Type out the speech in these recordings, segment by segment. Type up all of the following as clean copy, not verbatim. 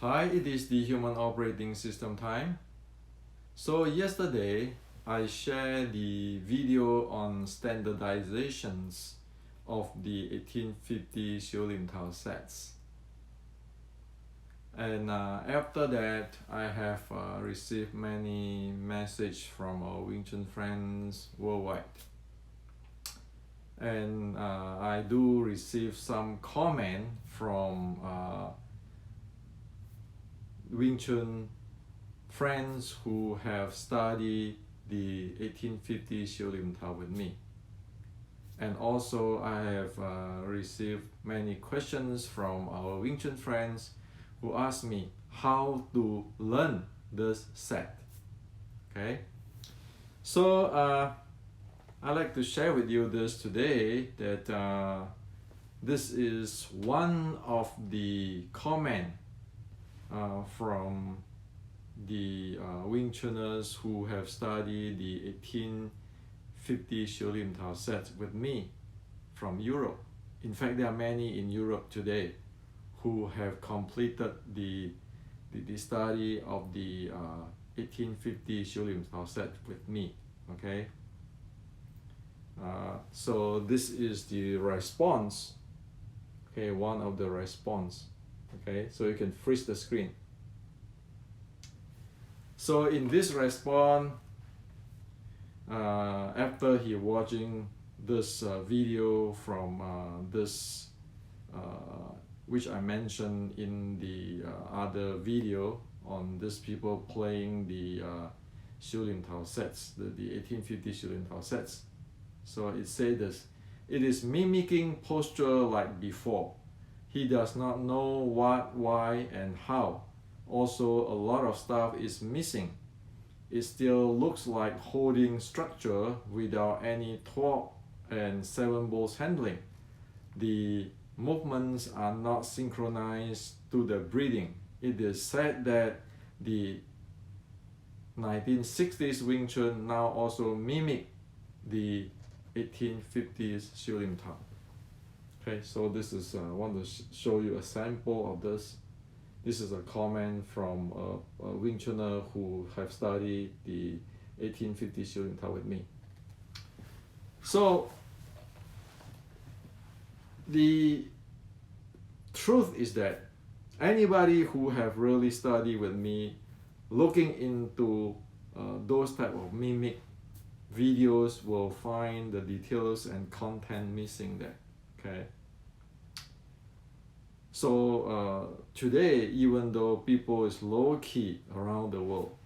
Hi, it is the Human Operating System time. So yesterday, I shared the video on standardizations of the 1850 Shaolin Tao sets. And after that, I have received many messages from our Wing Chun friends worldwide. And I do receive some comment from Wing Chun friends who have studied the 1850 Shaolin Tao with me. And also I have received many questions from our Wing Chun friends who ask me how to learn this set. Okay, so I'd like to share with you this today, that this is one of the comment from the Wing Chuners who have studied the 1850 Shaolin Tao set with me from Europe. In fact, there are many in Europe today who have completed the study of the 1850 Shaolin Tao set with me. Okay, so this is the response. Okay, one of the response. Okay, so you can freeze the screen. So in this response, after he watching this video from this which I mentioned in the other video on these people playing the Shaolin Tao sets, the 1850 Shaolin Tao sets. So it says this: it is mimicking posture like before. He does not know what, why, and how. Also, a lot of stuff is missing. It still looks like holding structure without any torque and 7 volts handling. The movements are not synchronized to the breathing. It is said that the 1960s Wing Chun now also mimic the 1850s Shaolin Tao. Okay, so this is I want to show you a sample of this. This is a comment from a Wing Chuner who have studied the 1850 Shaolin Tao with me. So the truth is that anybody who have really studied with me, looking into those type of mimic videos, will find the details and content missing there. Okay. So today, even though people is low key around the world,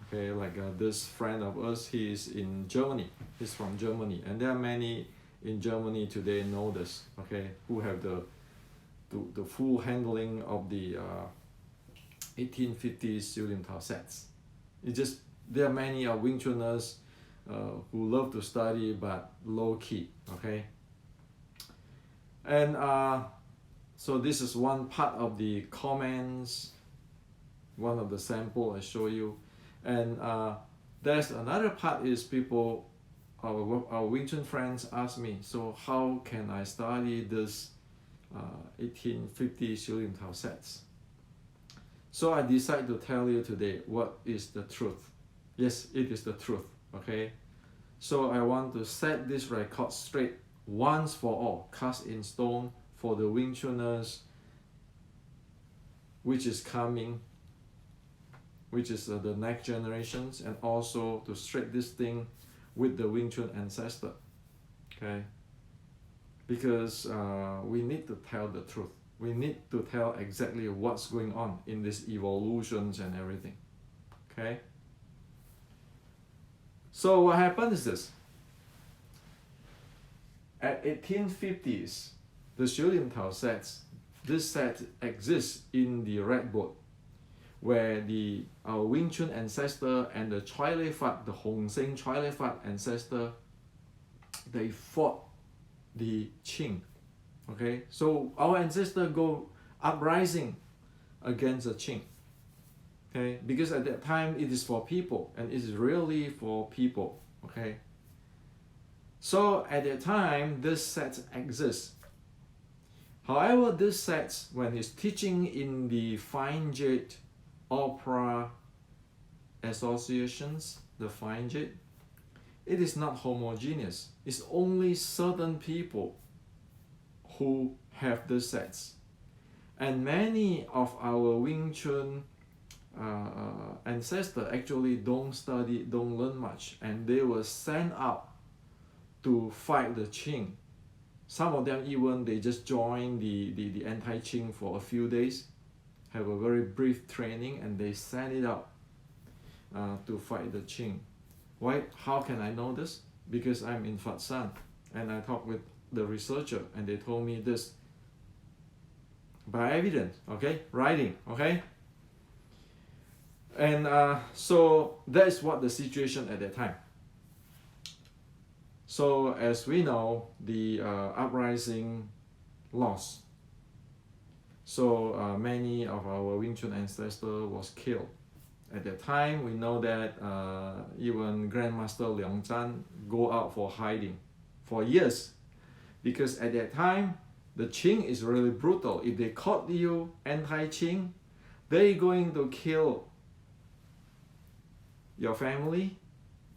okay, like this friend of us, he is in Germany. He's from Germany, and there are many in Germany today know this. Okay, who have the full handling of the 1850s Shaolin Tao sets. It just there are many Wing Chuners who love to study but low key. Okay, and so this is one part of the comments, one of the sample I show you, and there's another part is people, our Wing Chun friends ask me, so how can I study this 1850 Shaolin Tao sets? So I decide to tell you today what is the truth. Yes, it is the truth. Okay, so I want to set this record straight once for all, cast in stone, for the Wing Chuners which is coming, which is the next generations, and also to straight this thing with the Wing Chun ancestor. Okay, because we need to tell the truth. We need to tell exactly what's going on in these evolutions and everything. Okay, so what happened is this: at 1850s, the Shaolin Tao sets, this set exists in the Red Boat, where our Wing Chun ancestor and the Chai Lei Fat, the Hong Seng Chai Lei Fat ancestor, they fought the Qing. Okay, so our ancestor go uprising against the Qing. Okay, because at that time it is for people, and it is really for people. Okay, so at that time this set exists. However, this sets, when he's teaching in the Fine Jade Opera Associations, the Fine Jade, it is not homogeneous. It's only certain people who have the sets. And many of our Wing Chun ancestors actually don't study, don't learn much, and they were sent out to fight the Qing. Some of them even, they just join the anti-Qing for a few days, have a very brief training, and they send it out to fight the Qing. Why? How can I know this? Because I'm in Fat San, and I talked with the researcher, and they told me this by evidence, okay, writing, okay. And so that's what the situation at that time. So as we know, the uprising lost. So many of our Wing Chun ancestors was killed. At that time, we know that even Grandmaster Liang Zhan go out for hiding for years, because at that time, the Qing is really brutal. If they caught you anti-Qing, they're going to kill your family,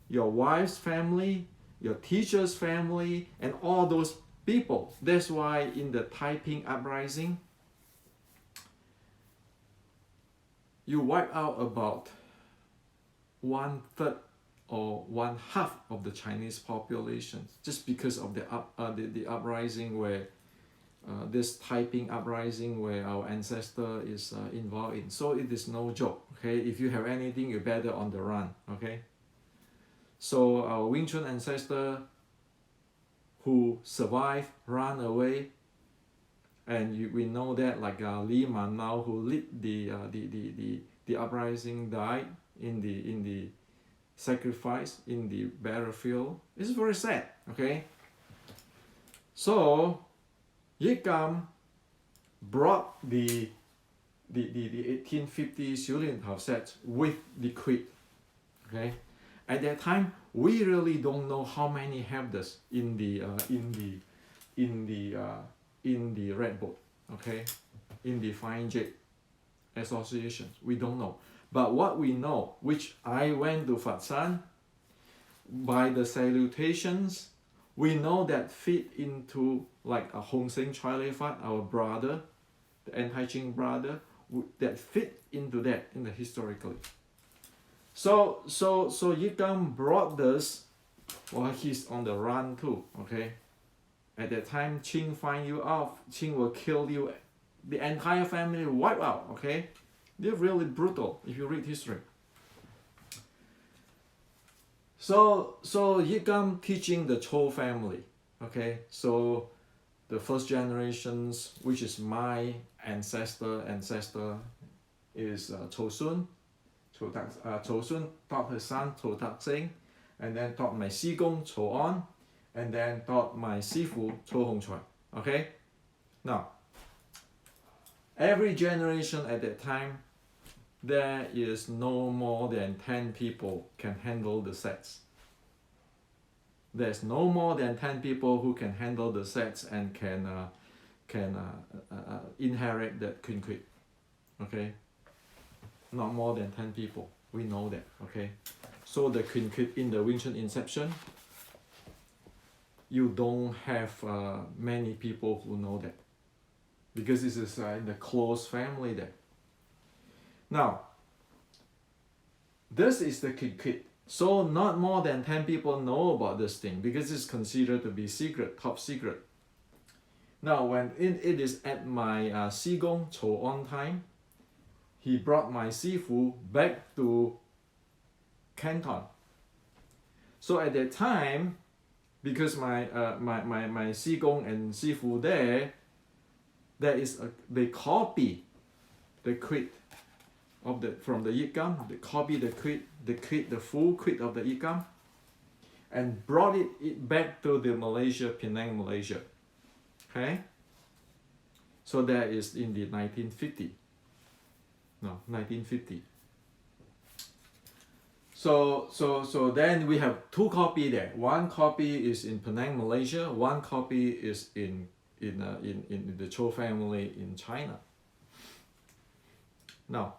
your wife's family, your teacher's family, and all those people. That's why in the Taiping uprising, you wipe out about 1/3 or 1/2 of the Chinese population, just because of the uprising, where this Taiping uprising where our ancestor is involved in. So it is no joke, okay? If you have anything, you're better on the run, okay? So our Wing Chun ancestor who survived, ran away, and we know that, like Li Man now, who led the uprising, died in the sacrifice in the battlefield. It's very sad, okay? So Yit Gam brought the 1850 Shaolin set with the creed, okay? At that time, we really don't know how many have this in the Red Book, okay, in the Fine Jade Association. We don't know, but what we know, which I went to Fat San, by the salutations, we know that fit into like a Hong Seng Chai Lei Fat, our brother, the anti-Qing brother, that fit into that in the historically. So Yit Gam brought this while he's on the run too, okay? At that time, Qing find you out, Qing will kill you, the entire family wipe out, okay? They're really brutal if you read history. So Yit Gam teaching the Chou family, okay? So the first generations, which is my ancestor, is Chou Sun. Chou Sun taught her son Chou Tak Sing, and then taught my Sigong Chou On, and then taught my Sifu Chou Hong Choi. Okay? Now, every generation at that time, there is no more than 10 people can handle the sets. There's no more than 10 people who can handle the sets and can inherit that Queen Creed. Okay? Not more than 10 people. We know that. Okay? So the Queen Creed in the Wing Chun inception, you don't have many people who know that, because this is in the close family there. Now, this is the Queen Creed. So not more than 10 people know about this thing, because it's considered to be secret, top secret. Now, when it is at my Sigong Chou On time, he brought my Sifu back to Canton. So at that time, because my Sigong and Sifu there is they copy the creed of from the Yit Gam. They copy the creed, the full creed of the Yit Gam, and brought it back to the Malaysia, Penang, Malaysia. Okay. So that is in the 1950. So then we have two copies there. One copy is in Penang, Malaysia. One copy is in in the Zhou family in China. Now,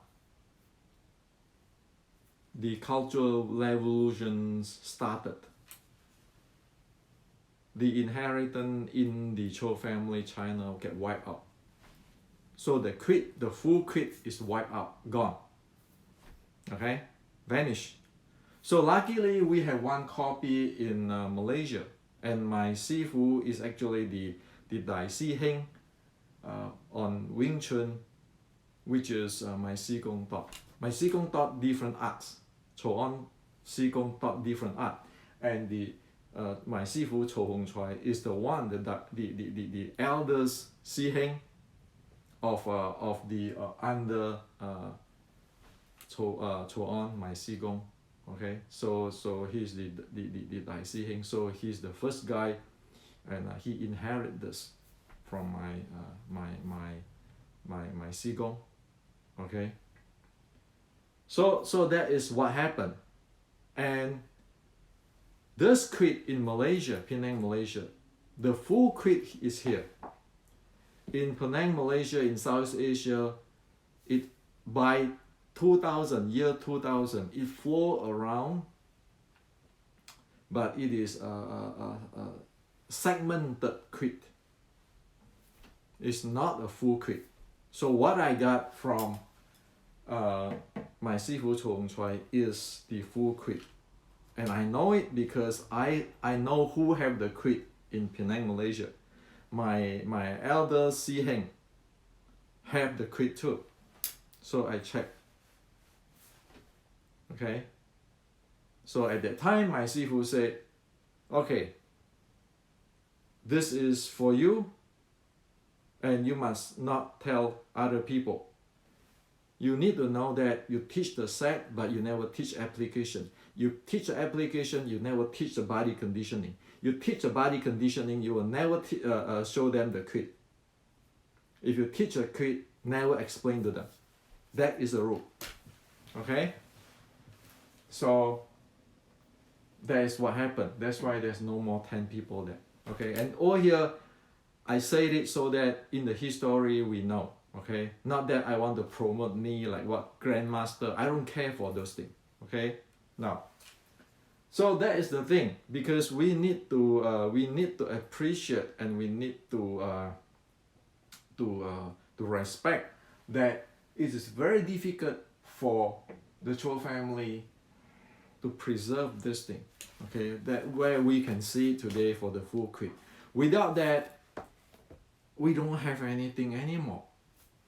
the cultural revolutions started. The inheritance in the Zhou family China get wiped out. So the full creed is wiped out, gone. Okay, vanished. So luckily we have one copy in Malaysia, and my Sifu is actually the Dai Si Heng on Wing Chun, which is my Si Gong taught. My Si Gong taught different arts. Chou On Si Gong taught different art, and my Sifu Chou Hong Choi is the one the eldest Si Heng of the under Chou On, my Si Gong. Okay, so he's the Dai Si Heng. So he's the first guy, and he inherited this from my Si Gong. Okay. So that is what happened, and this creed in Malaysia, Penang, Malaysia, the full creed is here. In Penang, Malaysia, in Southeast Asia, it by 2000, it flow around, but it is a segmented creed. It's not a full creed. So what I got from my Sifu Chou Hong Choi is the full creed, and I know it because I know who have the creed in Penang, Malaysia. My elder Si Heng have the creed too, so I checked. Okay, so at that time my Sifu said, okay, this is for you, and you must not tell other people. You need to know that you teach the set, but you never teach application. You teach the application, you never teach the body conditioning. You teach the body conditioning, you will never show them the creed. If you teach a creed, never explain to them. That is a rule. Okay? So that is what happened. That's why there's no more 10 people there. Okay? And all here, I said it so that in the history we know. Okay, not that I want to promote me like what Grandmaster. I don't care for those things. Okay, now, so that is the thing, because we need to appreciate, and we need to respect that it is very difficult for the Chou family to preserve this thing. Okay, that where we can see today for the full creed. Without that, we don't have anything anymore.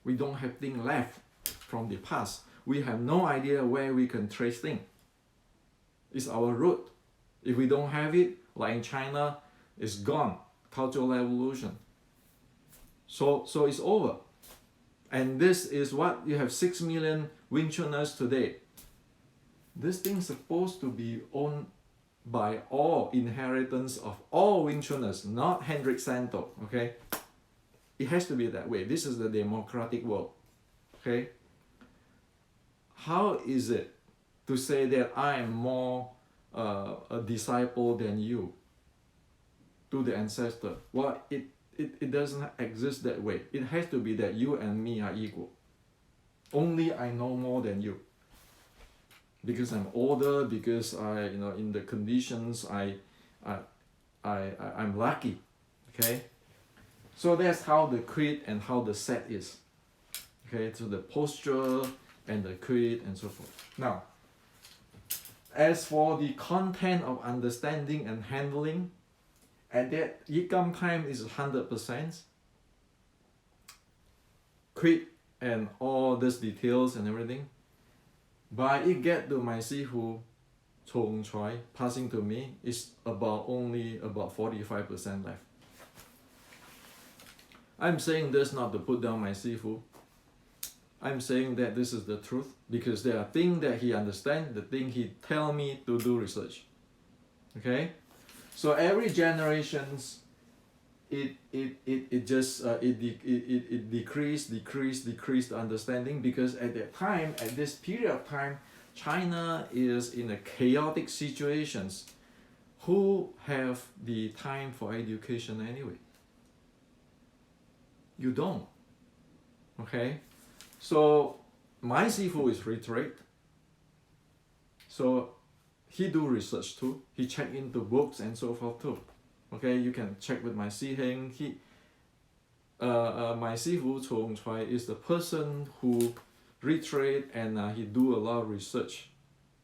We don't have things left from the past. We have no idea where we can trace things. It's our root. If we don't have it, like in China, it's gone. Cultural evolution. So it's over. And this is what you have 6 million Wing Chuners today. This thing is supposed to be owned by all inheritance of all Wing Chuners, not Hendrik Santo. Okay. It has to be that way. This is the democratic world. Okay? How is it to say that I am more a disciple than you to the ancestor? Well, it doesn't exist that way. It has to be that you and me are equal. Only I know more than you. Because I'm older, because in the conditions I'm lucky. Okay? So that's how the creed and how the set is. Okay, so the posture and the creed and so forth. Now, as for the content of understanding and handling, at that Yikam time is 100%. Creed and all these details and everything. But it get to my Sifu Chou Hong Choi passing to me is only about 45% left. I'm saying this not to put down my Sifu. I'm saying that this is the truth, because there are things that he understands, the thing he tell me to do research. Okay, so every generations, it decrease the understanding, because at that time, at this period of time, China is in a chaotic situations. Who have the time for education anyway? You don't. Okay? So my Sifu is literate. So he do research too. He check into books and so forth too. Okay, you can check with my Si Heng. My Sifu Chong Choi is the person who literate and he do a lot of research.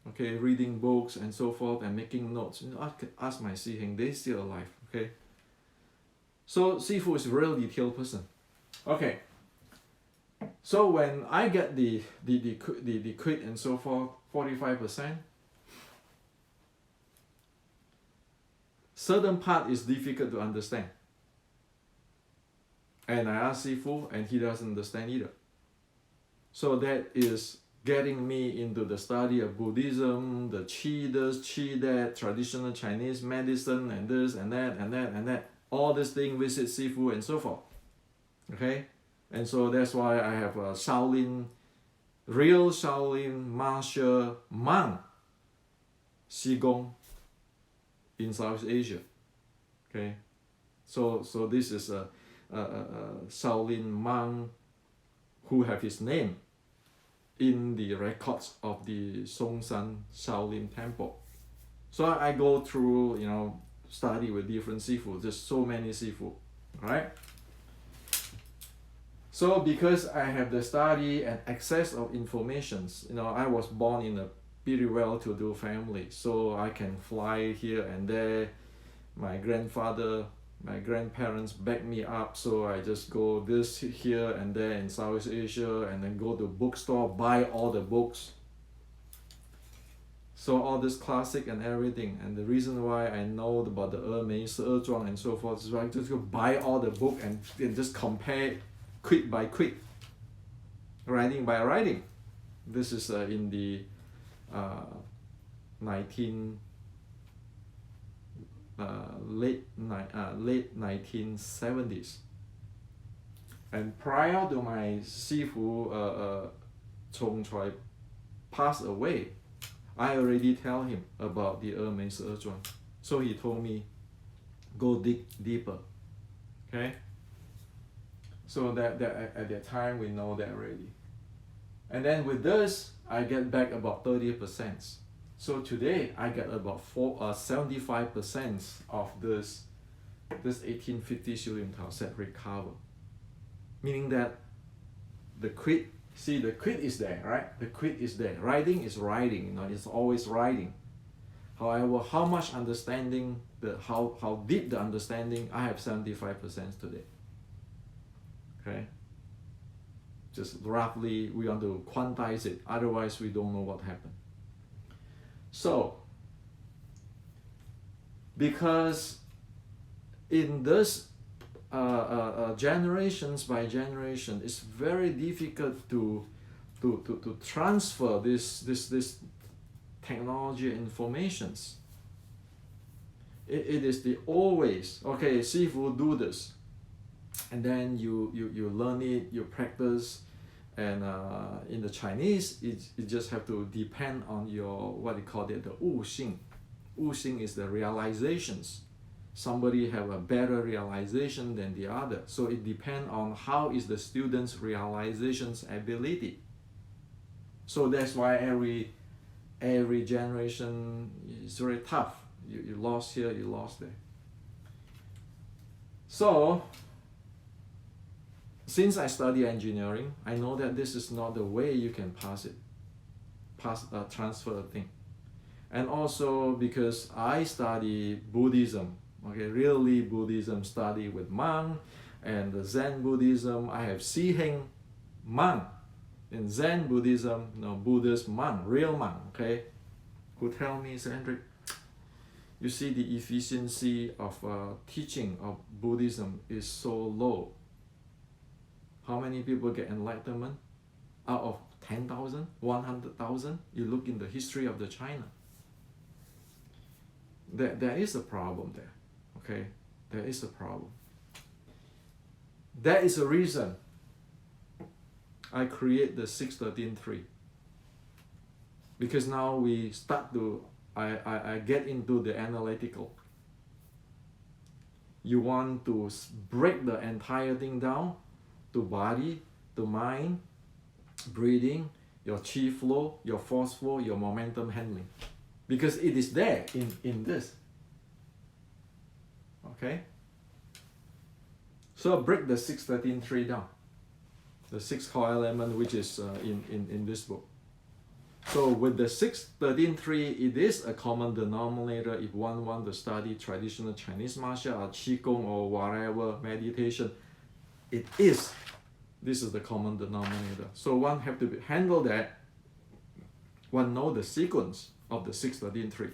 Okay, reading books and so forth and making notes. You know, ask my Si Heng, they still alive. Okay. So Sifu is a real detailed person. Okay. So when I get the quit and so forth, 45%, certain part is difficult to understand. And I ask Sifu and he doesn't understand either. So that is getting me into the study of Buddhism, the Qi this, Qi that, traditional Chinese medicine and this and that and that and that. All this thing, visit Sifu and so forth. Okay? And so that's why I have a Shaolin, real Shaolin martial monk, Qigong in South Asia. Okay? So this is a Shaolin monk who have his name in the records of the Songshan Shaolin Temple. So I go through, you know, study with different Sifu, just so many Sifu, right? So because I have the study and access of informations, you know, I was born in a pretty well-to-do family, so I can fly here and there. My grandfather, my grandparents back me up, so I just go this here and there in South Asia and then go to bookstore, buy all the books. So all this classic and everything, and the reason why I know about the Mei, Zhuang and so forth is why I just go buy all the book and just compare quid by quid, writing by writing. This is in the late 1970s. And prior to my Sifu Chong Choi passed away, I already tell him about the Mei Zhuang. So he told me, go dig deeper. Okay? So that at that time we know that already. And then with this, I get back about 30%. So today I get about 75% of this 1850 Shilin Tao set recover. Meaning that the quid, see the quid is there, right? The quid is there. Writing is writing, you know, it's always writing. However, how much understanding, how deep the understanding, I have 75% today. Okay? Just roughly, we want to quantize it, otherwise we don't know what happened. So, because in this generations by generation, it's very difficult to transfer this technology informations. It is the always, okay, Sifu do this, and then you learn it, you practice, and in the Chinese, it just have to depend on your, what they call it, the Wu Xing. Wu Xing is the realizations. Somebody have a better realization than the other. So it depends on how is the student's realizations ability. So that's why every generation is very tough. You lost here, you lost there. So since I study engineering, I know that this is not the way you can transfer a thing. And also because I study Buddhism, okay, really Buddhism study with monk, and the Zen Buddhism, I have Si Heng monk in Zen Buddhism, Buddhist monk, real monk, okay, who tell me, Hendrik, you see the efficiency of teaching of Buddhism is so low. How many people get enlightenment? Out of 10,000, 100,000? You look in the history of the China. There is a problem there, okay? There is a problem. That is the reason I create the 613.3. Because now we start to, I get into the analytical. You want to break the entire thing down, to body, to mind, breathing, your chi flow, your force flow, your momentum handling. Because it is there in this. Okay? So break the 6-13-3 down. The 6 core element which is in this book. So with the 6-13-3, it is a common denominator if one wants to study traditional Chinese martial art, Qigong or whatever, meditation. It is. This is the common denominator. So one have to handle that. One know the sequence of the 6-13-3.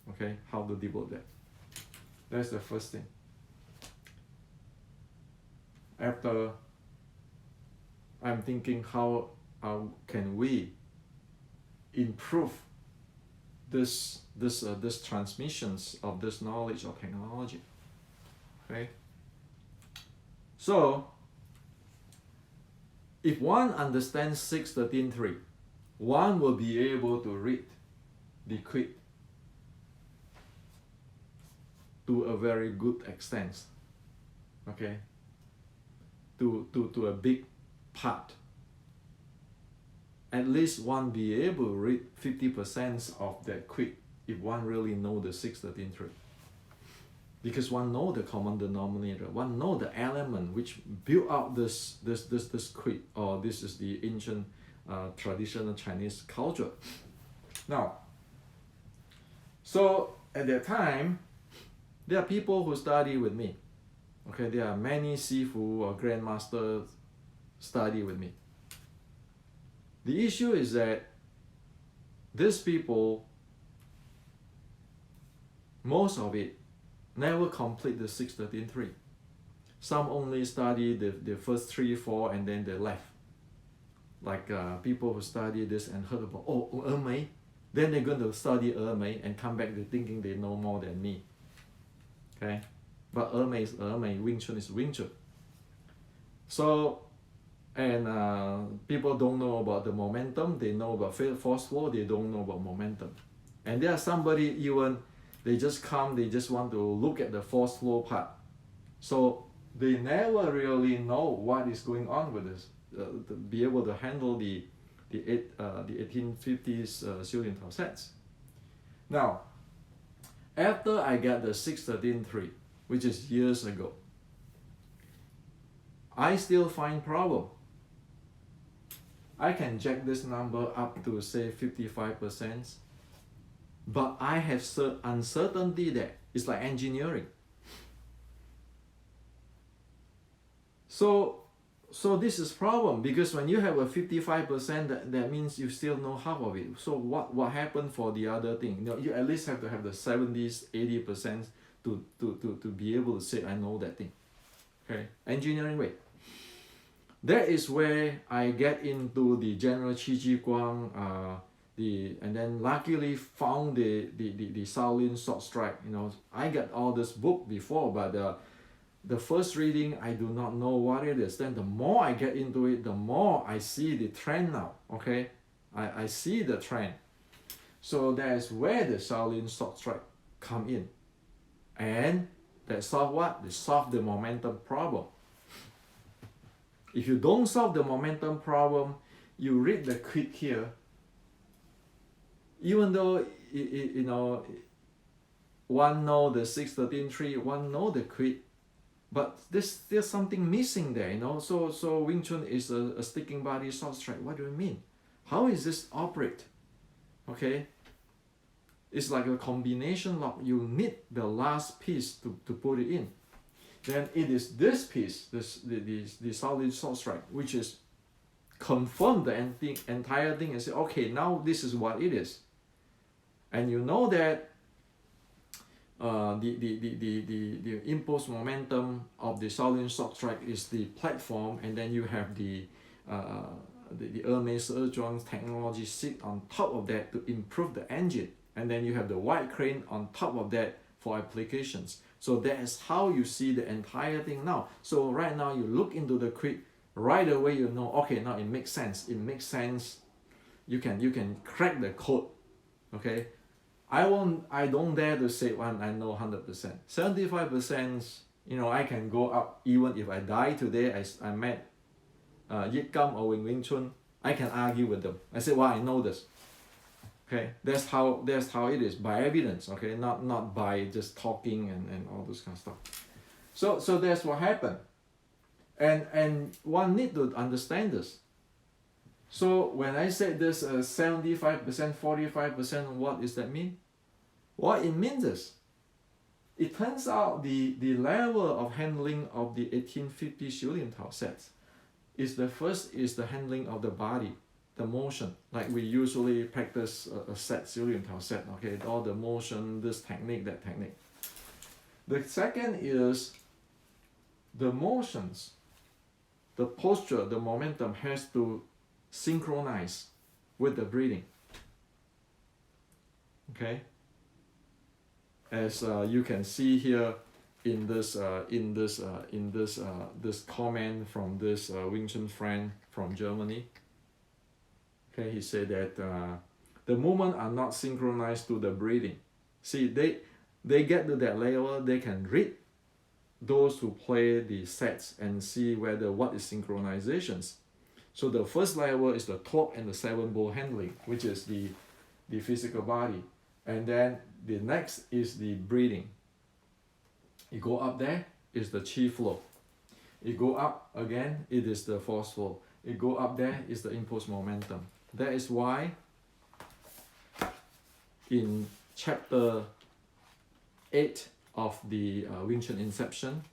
Okay, how to deal with that. That's the first thing. After I'm thinking how can we improve this transmissions of this knowledge or technology. Okay. So if one understands 6-13-3, one will be able to read the quid to a very good extent. Okay. To a big part. At least one be able to read 50% of that quid if one really know the 6-13-3. Because one know the common denominator, one know the element which build up this quid, or this is the ancient traditional Chinese culture. Now, so at that time, there are people who study with me. Okay, there are many Sifu or Grandmasters study with me. The issue is that these people, most of it, never complete the 6-13-3. Some only study the first 3, 4 and then they left. Like people who study this and heard about, oh, Mei. Then they're going to study Mei and come back to thinking they know more than me. Okay? But Mei is Mei, Wing Chun is Wing Chun. So, and people don't know about the momentum, they know about force flow, they don't know about momentum. And there are somebody even, they just come, they just want to look at the force flow part. So they never really know what is going on with this, to be able to handle the 1850s Shaolin sets. Now, after I got the 6-13-3, which is years ago, I still find problem. I can jack this number up to say 55%, but I have uncertainty there. It's like engineering. So this is problem, because when you have a 55%, that means you still know half of it. So what happened for the other thing? You at least have to have the 70s, 80% to be able to say I know that thing. Okay, engineering way. That is where I get into the general Qi Guang, and then luckily found the Shaolin short strike. I got all this book before, but the first reading I do not know what it is. Then the more I get into it, the more I see the trend now. Okay, I see the trend. So that is where the Shaolin short strike come in, and that solve what? They solve the momentum problem. If you don't solve the momentum problem, you read the quid here. Even though one know the 6-13-3, one know the quid, but there's still something missing there. So Wing Chun is a sticking body short strike. What do you mean? How is this operate? Okay, it's like a combination lock. You need the last piece to put it in. Then it is this piece, the Shaolin short strike, which is confirm the entire thing and say, okay, now this is what it is. And you know that the impulse momentum of the Shaolin short strike is the platform, and then you have the Hermes technology sit on top of that to improve the engine, and then you have the wide crane on top of that for applications. So that is how you see the entire thing now. So right now you look into the quid, right away you know, okay, now it makes sense. It makes sense. You can crack the code. Okay, I don't dare to say I know 100%. 75%, I can go up. Even if I die today, I met Yit Gam or Wing Chun, I can argue with them. I say, well, I know this. Okay, that's how it is, by evidence. Okay, not by just talking and all this kind of stuff. So that's what happened, and one need to understand this. So when I said this 75%, 45%, what does that mean? What it means is, it turns out the level of handling of the 1850 Shaolin Tao sets is the handling of the body, the motion. Like we usually practice a set, Shaolin Tao set, okay, all the motion, this technique, that technique. The second is the motions, the posture, the momentum has to synchronize with the breathing. Okay, as you can see here in this this comment from this Wing Chun friend from Germany. Okay, he said that the movements are not synchronized to the breathing. See, they get to that level, they can read those who play the sets and see whether what is synchronizations. So the first level is the torque and the 7-ball handling, which is the physical body. And then the next is the breathing. You go up there, is the chi flow. You go up again, it is the force flow. You go up there, is the impulse momentum. That is why in chapter 8 of the Wing Chun Inception,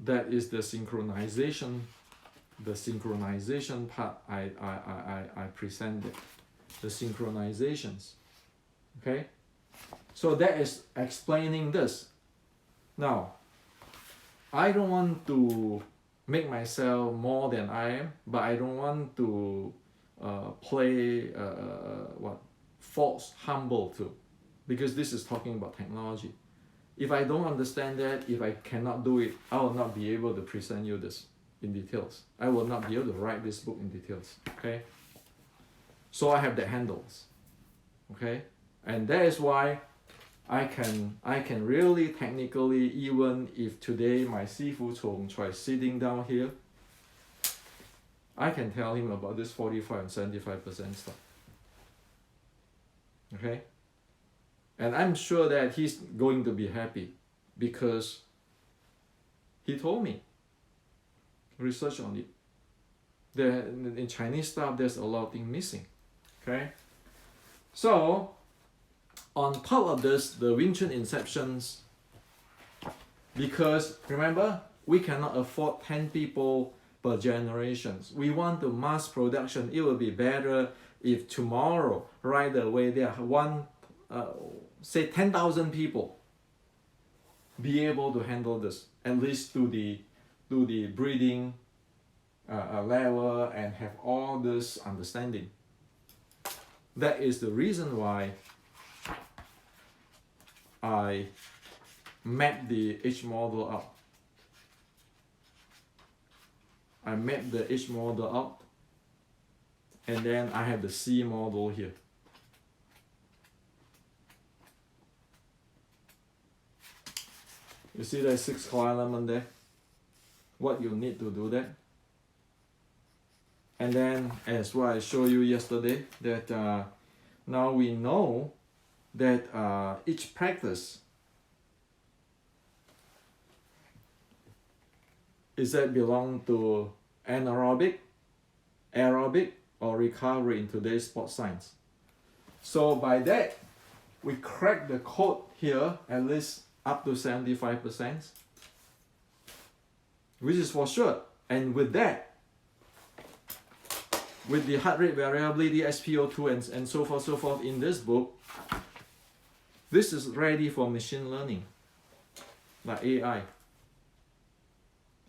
that is the synchronization part I presented, the synchronizations. Okay, so that is explaining this. Now, I don't want to make myself more than I am, but I don't want to play false humble too, because this is talking about technology. If I don't understand that, if I cannot do it, I will not be able to present you this in details. I will not be able to write this book in details. Okay, so I have the handles. Okay, and that is why I can really technically, even if today my Sifu Chong tries sitting down here, I can tell him about this 45 and 75% stuff. Okay, and I'm sure that he's going to be happy because he told me research on it. In Chinese stuff, there's a lot of things missing. Okay, so on top of this, the Wing Chun Inceptions, because remember, we cannot afford 10 people per generations. We want to mass production. It will be better if tomorrow, right away, there are say 10,000 people be able to handle this, at least to the breathing level and have all this understanding. That is the reason why I map the H model up. I map the H model up, and then I have the C model here. You see that 6 core element there? What you need to do that. And then, as what I showed you yesterday, that now we know that each practice is that belong to anaerobic, aerobic, or recovery in today's sports science. So by that, we crack the code here at least up to 75%, which is for sure. And with that, with the heart rate variability, SpO2, and so forth in this book, this is ready for machine learning, like AI.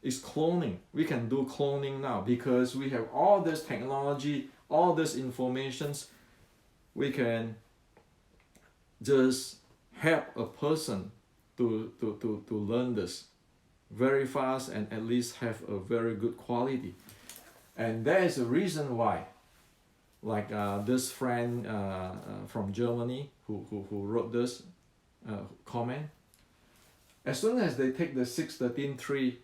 It's cloning. We can do cloning now because we have all this technology, all this informations. We can just help a person to learn this very fast and at least have a very good quality. And that is the reason why, like this friend from Germany who wrote this comment, as soon as they take the 6-13-3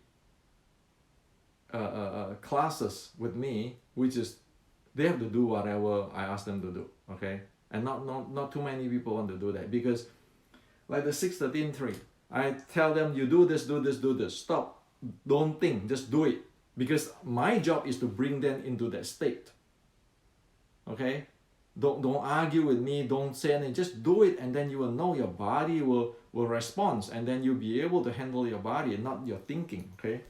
classes with me, which is they have to do whatever I ask them to do, okay? And not too many people want to do that, because like the 6-13-3, I tell them, you do this, do this, do this. Stop, don't think, just do it. Because my job is to bring them into that state. Okay? Don't argue with me, don't say anything, just do it, and then you will know your body will respond, and then you'll be able to handle your body and not your thinking, okay?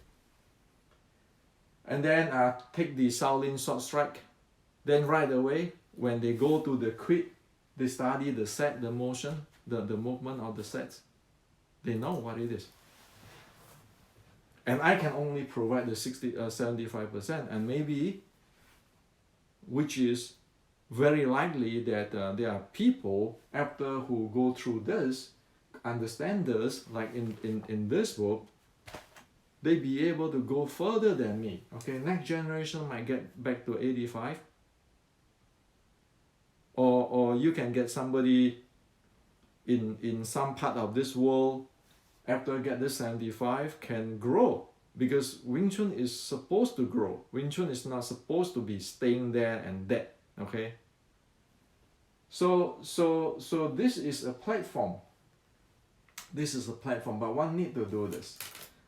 And then take the Shaolin short strike. Then right away, when they go to the quit, they study the set, the motion, the movement of the sets. They know what it is. And I can only provide the 75%, and maybe, which is very likely that there are people after who go through this, understand this, like in this book, they be able to go further than me. Okay, next generation might get back to 85. Or you can get somebody in some part of this world, after get this 75, can grow, because Wing Chun is supposed to grow. Wing Chun is not supposed to be staying there and dead. Okay. So this is a platform. This is a platform, but one need to do this.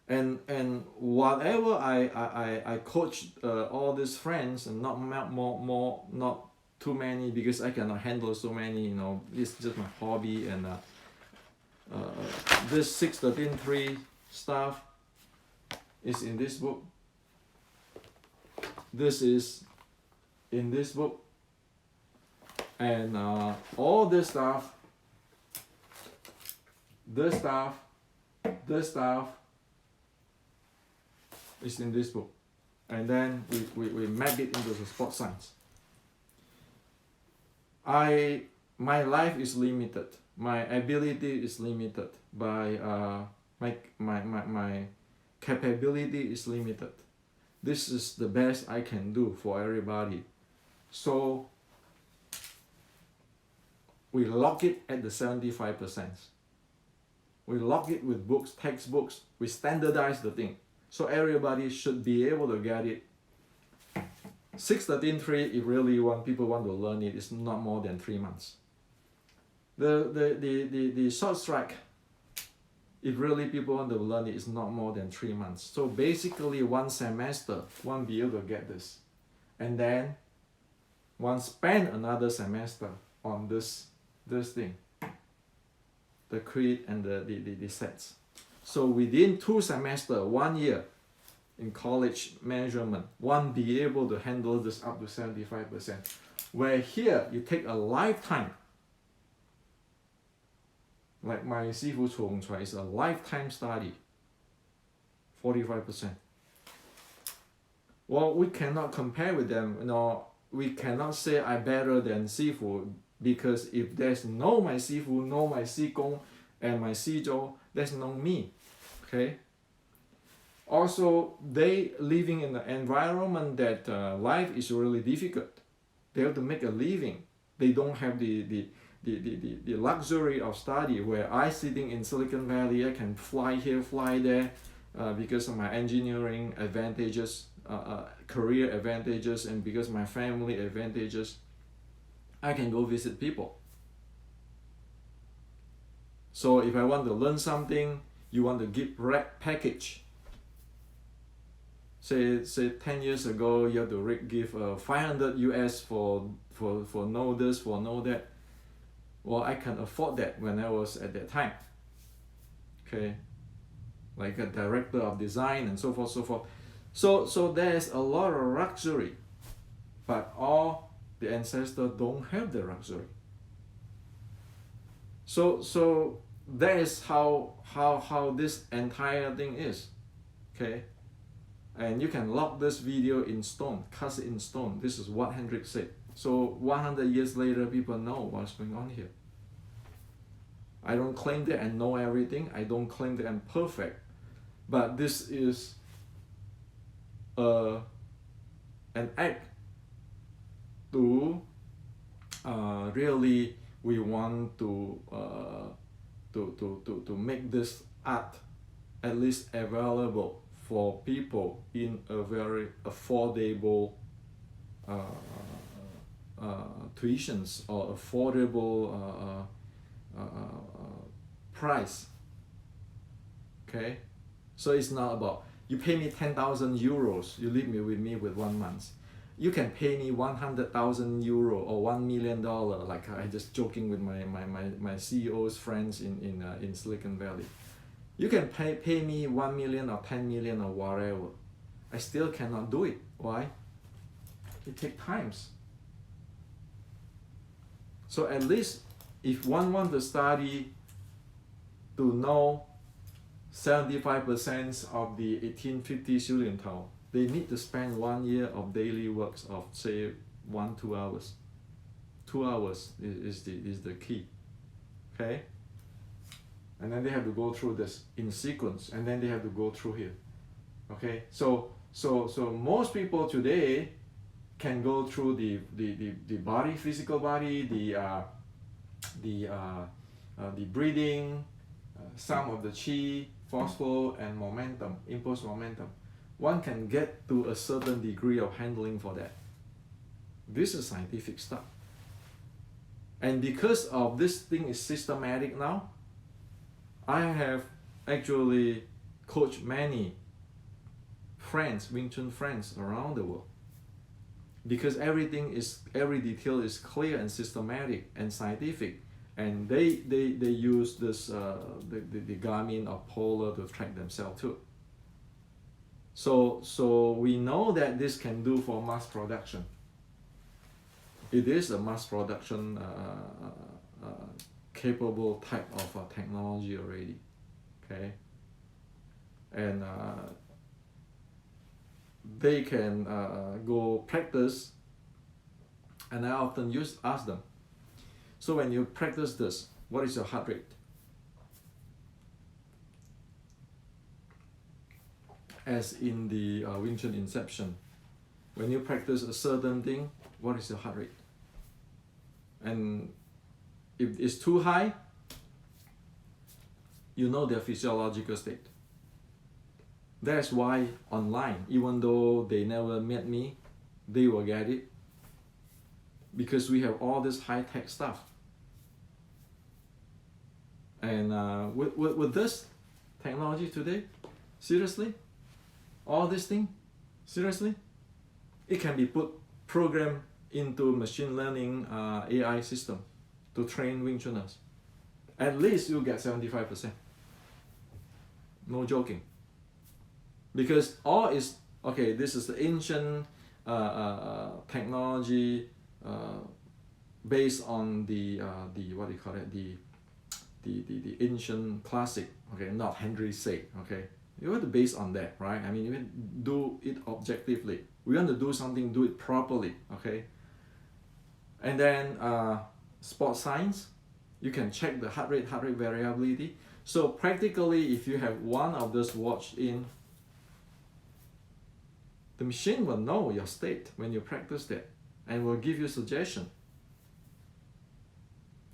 And whatever I coach all these friends, and not more not too many, because I cannot handle so many. You know, it's just my hobby. And this 6-13-3 stuff is in this book. This is in this book. And all this stuff, this stuff is in this book. And then we map it into the sports science. My life is limited. My ability is limited by my capability is limited. This is the best I can do for everybody. So we lock it at the 75%. We lock it with books, textbooks. We standardize the thing. So everybody should be able to get it. 6-13-3, if really people want to learn it, it's not more than 3 months. The short strike, if really people want to learn it, it's not more than 3 months. So basically 1 semester, one be able to get this. And then one spend another semester on this thing, the creed and the sets. So within 2 semesters, 1 year in college management, one be able to handle this up to 75%. Where here you take a lifetime. Like my Sifu Chong Chai is a lifetime study, 45%. Well, we cannot compare with them. You know, we cannot say I better than Sifu, because if there's no my Sifu, no my Qigong and my Shizhou, there's no me. Okay. Also, they living in an environment that life is really difficult. They have to make a living. They don't have the luxury of study, where I sitting in Silicon Valley, I can fly here, fly there, because of my engineering advantages, career advantages, and because my family advantages, I can go visit people. So if I want to learn something, you want to give package. Say 10 years ago, you have to give 500 US for know this, for know that. Well, I can afford that when I was at that time. Okay, like a director of design and so forth, so forth. So there's a lot of luxury, but all the ancestors don't have the luxury. So that is how this entire thing is. Okay, and you can lock this video in stone, cast it in stone. This is what Hendrik said. So 100 years later, people know what's going on here. I don't claim that I know everything. I don't claim that I'm perfect. But this is an act to really, we want to make this art at least available for people in a very affordable tuitions or affordable price. Okay, so it's not about you pay me 10,000 euros, you leave me with 1 month. You can pay me 100,000 euro or $1 million. Like I just joking with my CEO's friends in Silicon Valley. You can pay me 1 million or 10 million or whatever. I still cannot do it. Why? It takes times. So at least if one wants to study to know 75% of the 1850 Shaolin Tao, they need to spend 1 year of daily works of say 1-2 hours. 2 hours is the key. Okay? And then they have to go through this in sequence, and then they have to go through here. Okay? So most people today can go through the body, physical body, the breathing, some of the chi, force flow, and momentum, impulse momentum. One can get to a certain degree of handling for that. This is scientific stuff. And because of this thing is systematic now, I have actually coached many friends, Wing Chun friends around the world. Because every detail is clear and systematic and scientific. And they use this the Garmin or Polar to track themselves too. So we know that this can do for mass production. It is a mass production capable type of technology already. Okay, and they can go practice, and I often ask them, so when you practice this, what is your heart rate? As in the Wing Chun Inception, when you practice a certain thing, what is your heart rate? And if it's too high, you know their physiological state. That's why online, even though they never met me, they will get it. Because we have all this high-tech stuff. And with this technology today, seriously, all this thing, seriously, it can be programmed into machine learning AI system to train Wing Chuners. At least you get 75%. No joking. Because all is, okay, this is the ancient technology based on the what do you call it, the ancient classic, okay, not Henry said, okay. You have to base on that, right? I mean, you can do it objectively. We want to do something, do it properly, okay? And then sports science, you can check the heart rate variability. So practically, if you have one of those watched in, the machine will know your state when you practice that and will give you suggestion.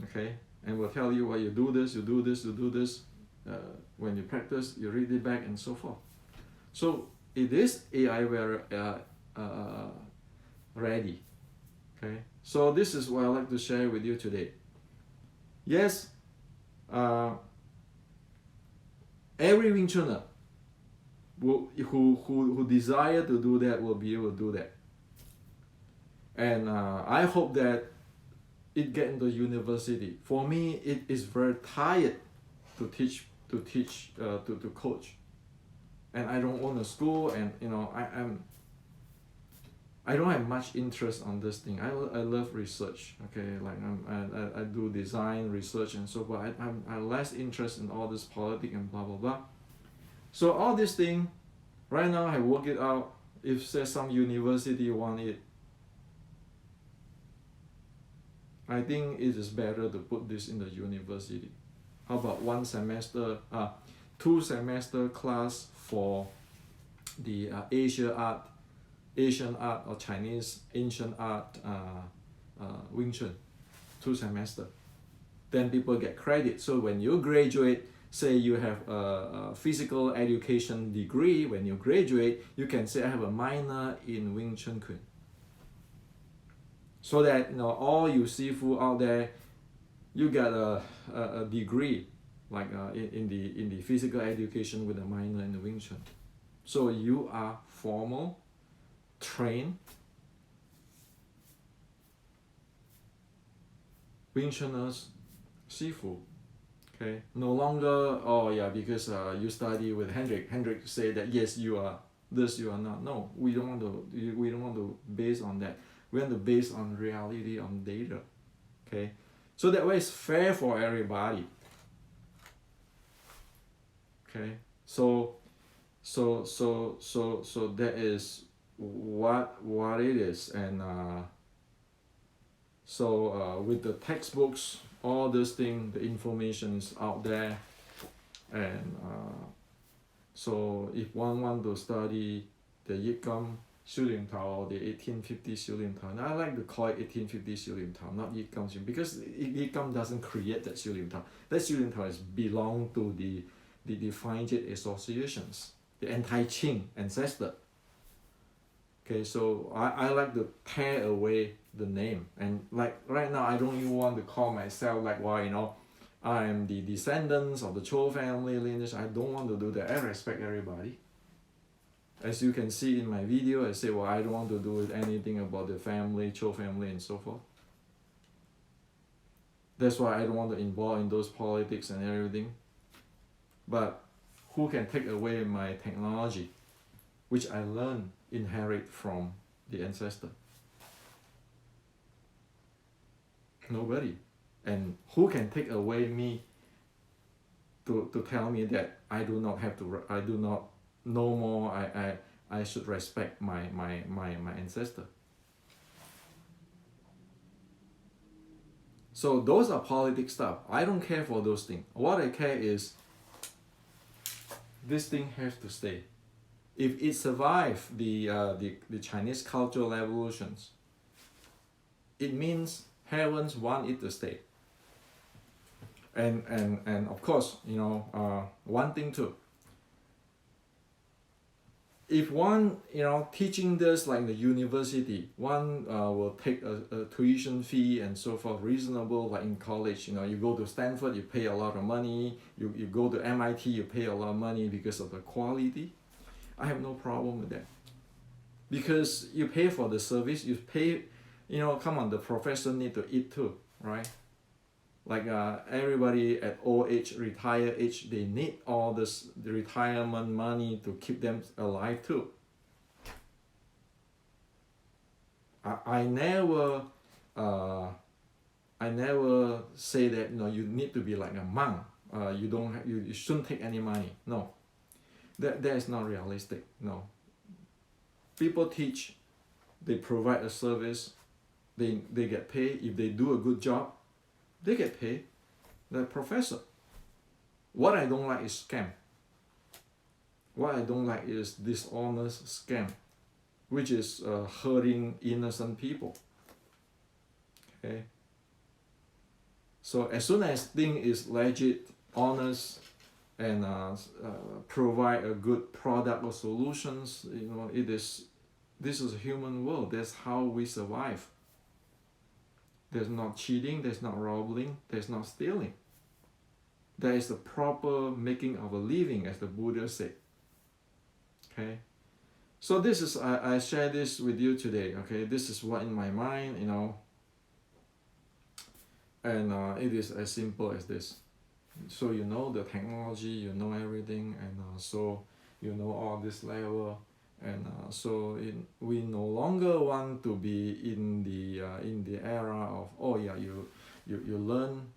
Okay, and will tell you, well, you do this, you do this, you do this. When you practice, you read it back and so forth. So it is AI very ready. Okay, so this is what I'd like to share with you today. Yes, every Wing Chuner who desire to do that will be able to do that. And I hope that it get into university. For me, it is very tired to teach, to coach. And I don't own a school, and you know, I don't have much interest on this thing. I love research, okay, like I do design, research and so forth. I'm less interested in all this politics and blah blah blah. So all this thing, right now I work it out. If say some university want it, I think it is better to put this in the university. How about 1 semester, 2 semester class for the Asian art or Chinese ancient art Wing Chun, 2 semester. Then people get credit. So when you graduate, say you have a physical education degree, when you graduate, you can say I have a minor in Wing Chun Kun. So that all you Sifu out there, you get a degree like in the physical education with a minor in the Wing Chun. So you are formal, trained Wing Chuners, Sifu. Okay, no longer, oh yeah, because you study with Hendrik. Hendrik say that yes, you are this, you are not. No, we don't want to base on that. We want to base on reality, on data. Okay, so that way it's fair for everybody. Okay, so that is what it is, and with the textbooks, all this thing, the information is out there, and so if one want to study the Yit Gum Xiu Lim Tao or the 1850 Xiu Lim Tao, and I like to call it 1850 Xiu Lim Tao, not Yit Gum, because Yit Gum doesn't create that Xiu Lim Tao. That Xiu Lim Tao is belong to the Fine Jet associations, the anti-Qing ancestor. Okay, so I like to tear away the name, and like right now I don't even want to call myself like, well, I am the descendants of the Cho family lineage. I don't want to do that. I respect everybody. As you can see in my video, I say, well, I don't want to do with anything about the family, Cho family, and so forth. That's why I don't want to involve in those politics and everything. But who can take away my technology, which I learned, inherit from the ancestor? Nobody. And who can take away me to tell me that I do not know more, I should respect my ancestor? So those are politics stuff. I don't care for those things. What I care is this thing has to stay. If it survives the Chinese cultural evolutions, it means heavens want it to stay. And of course, one thing too. If one, teaching this like the university, one will take a tuition fee and so forth, reasonable, like in college, you go to Stanford, you pay a lot of money, you go to MIT, you pay a lot of money because of the quality. I have no problem with that. Because you pay for the service, you pay, come on, the professor need to eat too, right? Like everybody at old age, retire age, they need all the retirement money to keep them alive too. I never say that you need to be like a monk. You shouldn't take any money. No, that is not realistic. No. People teach, they provide a service, they get paid. If they do a good job, they get paid. The professor. What I don't like is scam. What I don't like is dishonest scam, which is hurting innocent people. Okay. So as soon as thing is legit, honest, and provide a good product or solutions, this is a human world. That's how we survive. There's not cheating, there's not robbing, there's not stealing. There is the proper making of a living, as the Buddha said. Okay, so this is I share this with you today. Okay, this is what in my mind, and it is as simple as this. So the technology, everything, and so all this level. And we no longer want to be in the era of you learn,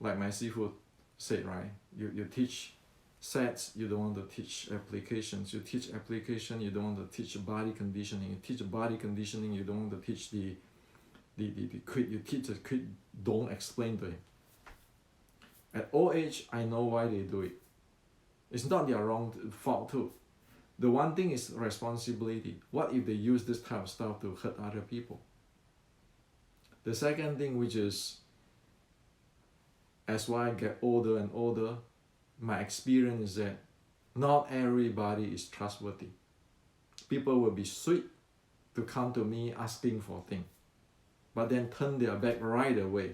like my Sifu said, right? You teach sets, you don't want to teach applications. You teach application, you don't want to teach body conditioning. You teach body conditioning, you don't want to teach the quit. You teach the quit, don't explain to him. At old age, I know why they do it. It's not their fault too. The one thing is responsibility. What if they use this type of stuff to hurt other people? The second thing, which is, as I get older and older, my experience is that not everybody is trustworthy. People will be sweet to come to me asking for things, but then turn their back right away.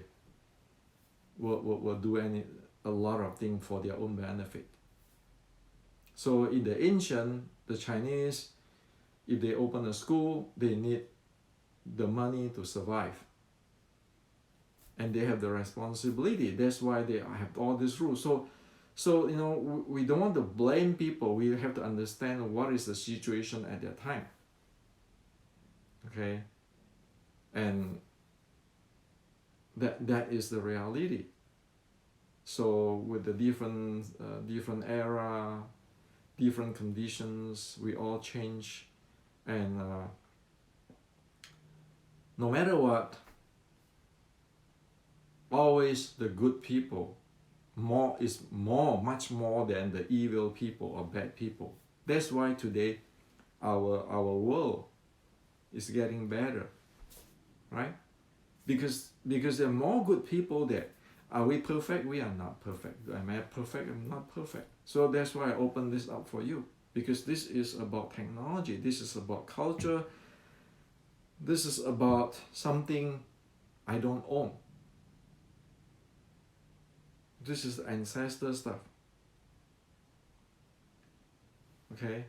Will do a lot of things for their own benefit. So in the ancient, the Chinese, if they open a school, they need the money to survive. And they have the responsibility. That's why they have all these rules. So you know, we don't want to blame people. We have to understand what is the situation at that time. Okay? And that is the reality. So with the different era, different conditions, we all change, and no matter what, always the good people much more than the evil people or bad people. That's why today our world is getting better, right? Because there are more good people there. Are we perfect? We are not perfect. Am I perfect? I'm not perfect. So that's why I open this up for you, because this is about technology. This is about culture. This is about something I don't own. This is ancestor stuff. Okay?